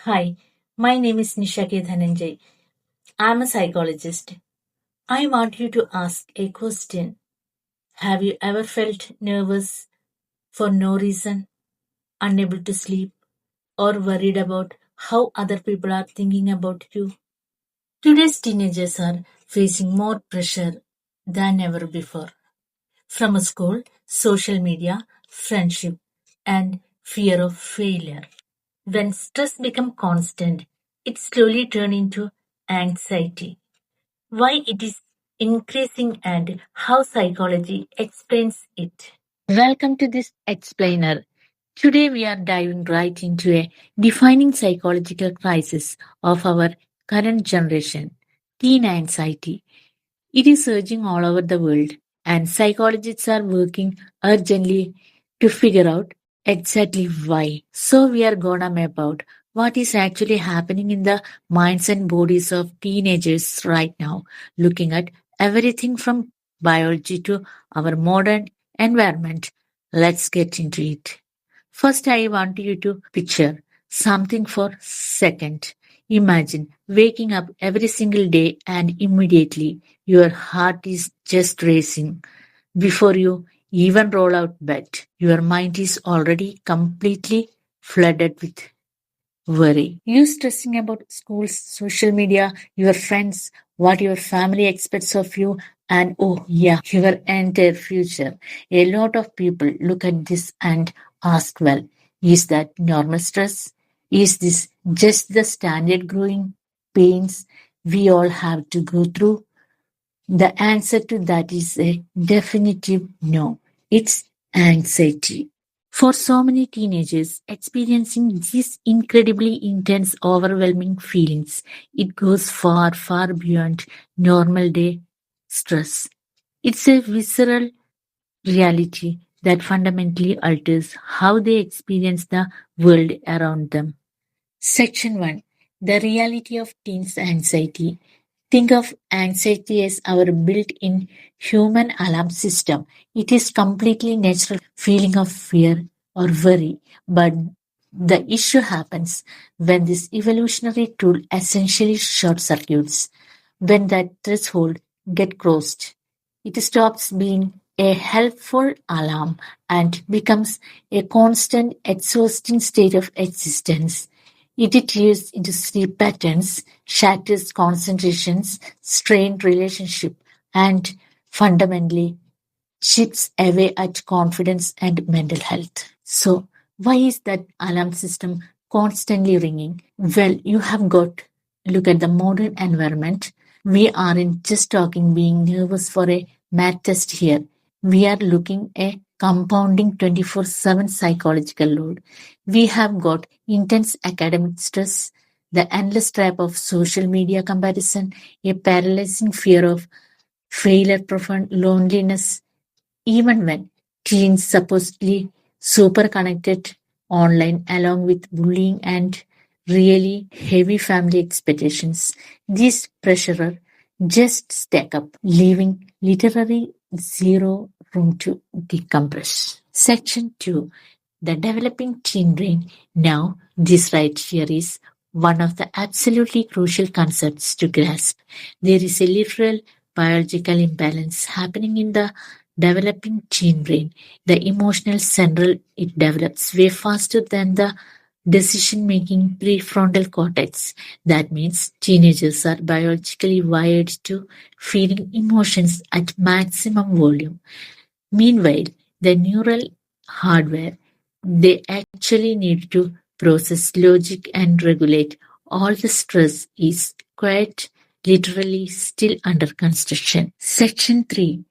Hi, my name is Nisha Dhananjay. I'm a psychologist. I want you to ask a question. Have you ever felt nervous for no reason, unable to sleep, or worried about how other people are thinking about you? Today's teenagers are facing more pressure than ever before from a school, social media, friendship, and fear of failure. When stress becomes constant, it slowly turns into anxiety. Why it is increasing and how psychology explains it. Welcome to this explainer. Today we are diving right into a defining psychological crisis of our current generation, teen anxiety. It is surging all over the world, and psychologists are working urgently to figure out exactly why. So, we are gonna map out what is actually happening in the minds and bodies of teenagers right now, looking at everything from biology to our modern environment. Let's get into it. First, I want you to picture something for second. Imagine waking up every single day and immediately your heart is just racing. Before you even roll out bed, your mind is already completely flooded with worry. You stressing about school, social media, your friends, what your family expects of you, and oh yeah, your entire future. A lot of people look at this and ask, well, is that normal stress? Is this just the standard growing pains we all have to go through? The answer to that is a definitive no. It's anxiety. For so many teenagers experiencing these incredibly intense, overwhelming feelings, it goes far, far beyond normal day stress. It's a visceral reality that fundamentally alters how they experience the world around them. Section 1. The reality of teens' anxiety. Think of anxiety as our built-in human alarm system. It is completely natural feeling of fear or worry, but the issue happens when this evolutionary tool essentially short circuits. When that threshold get crossed, it stops being a helpful alarm and becomes a constant exhausting state of existence. It deteriorates into sleep patterns, shatters concentrations, strained relationship, and fundamentally chips away at confidence and mental health. So, why is that alarm system constantly ringing? Well, you have got look at the modern environment. We aren't just talking being nervous for a math test here. We are looking at compounding 24/7 psychological load. We have got intense academic stress, the endless trap of social media comparison, a paralyzing fear of failure, profound loneliness, even when teens supposedly super connected online along with bullying and really heavy family expectations, these pressure just stack up, leaving literally zero room to decompress. Section 2. The developing teen brain. Now, this right here is one of the absolutely crucial concepts to grasp. There is a literal biological imbalance happening in the developing teen brain. The emotional central it develops way faster than the decision making prefrontal cortex. That means teenagers are biologically wired to feeling emotions at maximum volume. Meanwhile, the neural hardware they actually need to process logic and regulate all the stress is quite literally still under construction. Section 3.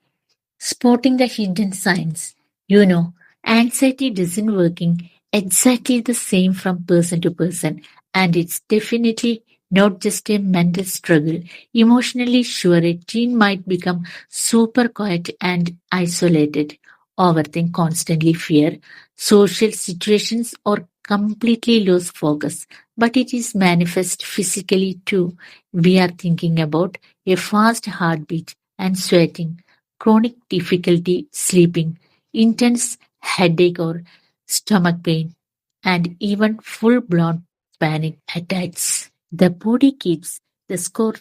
Spotting the hidden signs. You know, anxiety doesn't working exactly the same from person to person, and it's definitely not just a mental struggle. Emotionally, sure, a teen might become super quiet and isolated, overthink constantly, fear social situations, or completely lose focus. But it is manifest physically too. We are thinking about a fast heartbeat and sweating, chronic difficulty sleeping, intense headache or stomach pain, and even full blown panic attacks. The body keeps the score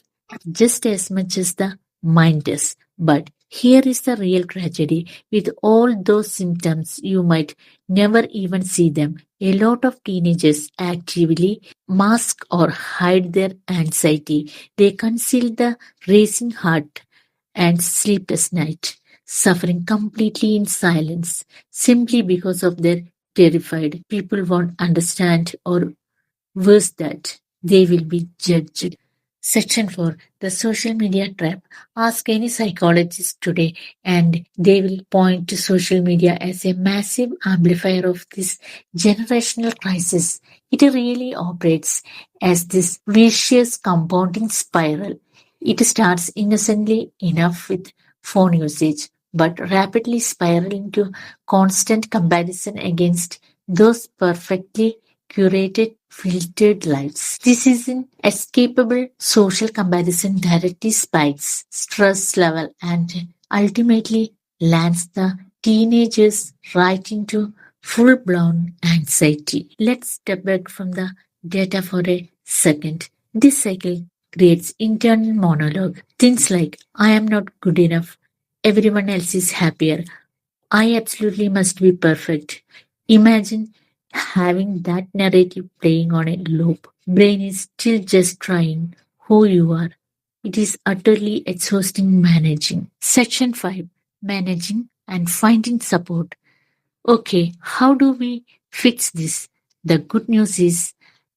just as much as the mind does. But here is the real tragedy. With all those symptoms, you might never even see them. A lot of teenagers actively mask or hide their anxiety. They conceal the racing heart and sleepless night, suffering completely in silence simply because of their terrified. People won't understand, or worse that they will be judged. Section 4, the social media trap. Ask any psychologist today and they will point to social media as a massive amplifier of this generational crisis. It really operates as this vicious compounding spiral. It starts innocently enough with phone usage, but rapidly spirals into constant comparison against those perfectly curated, filtered lives. This is an escapable social comparison directly spikes stress level and ultimately lands the teenagers right into full-blown anxiety. Let's step back from the data for a second. This cycle creates internal monologue. Things like, I am not good enough, everyone else is happier, I absolutely must be perfect. Imagine having that narrative playing on a loop. Brain is still just trying who you are. It is utterly exhausting managing. Section 5, Managing and Finding Support. Okay, how do we fix this? The good news is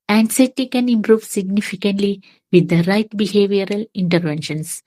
anxiety can improve significantly with the right behavioral interventions.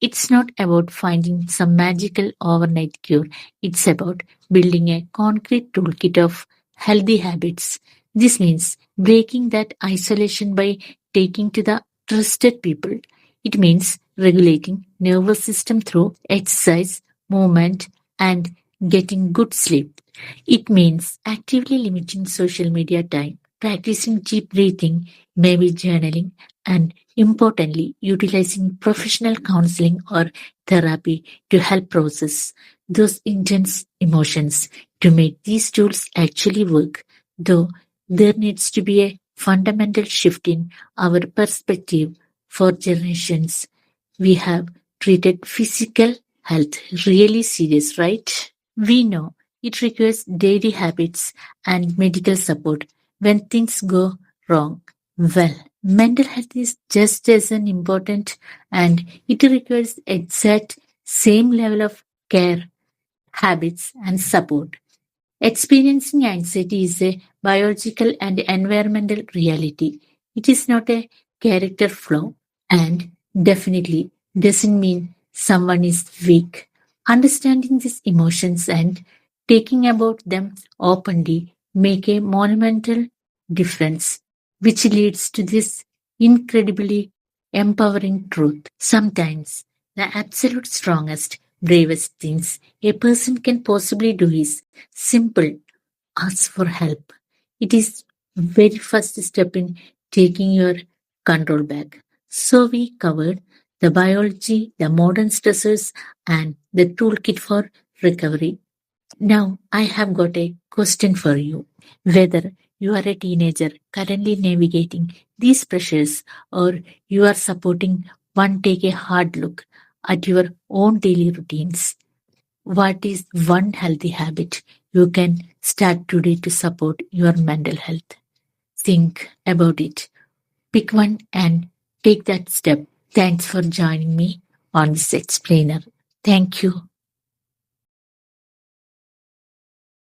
It's not about finding some magical overnight cure. It's about building a concrete toolkit of healthy habits. This means breaking that isolation by taking to the trusted people. It means regulating nervous system through exercise, movement, and getting good sleep. It means actively limiting social media time, practicing deep breathing, maybe journaling, and importantly, utilizing professional counseling or therapy to help process those intense emotions. To make these tools actually work, though, there needs to be a fundamental shift in our perspective. For generations, we have treated physical health really serious, right? We know it requires daily habits and medical support when things go wrong. Well, mental health is just as an important and it requires exact same level of care, habits and support. Experiencing anxiety is a biological and environmental reality. It is not a character flaw and definitely doesn't mean someone is weak. Understanding these emotions and taking about them openly make a monumental difference, which leads to this incredibly empowering truth. Sometimes the absolute strongest, bravest things a person can possibly do is simple, ask for help. It is very first step in taking your control back. So we covered the biology, the modern stressors, and the toolkit for recovery. Now I have got a question for you. Whether you are a teenager currently navigating these pressures or you are supporting one, take a hard look at your own daily routines. What is one healthy habit you can start today to support your mental health? Think about it. Pick one and take that step. Thanks for joining me on this explainer. Thank you.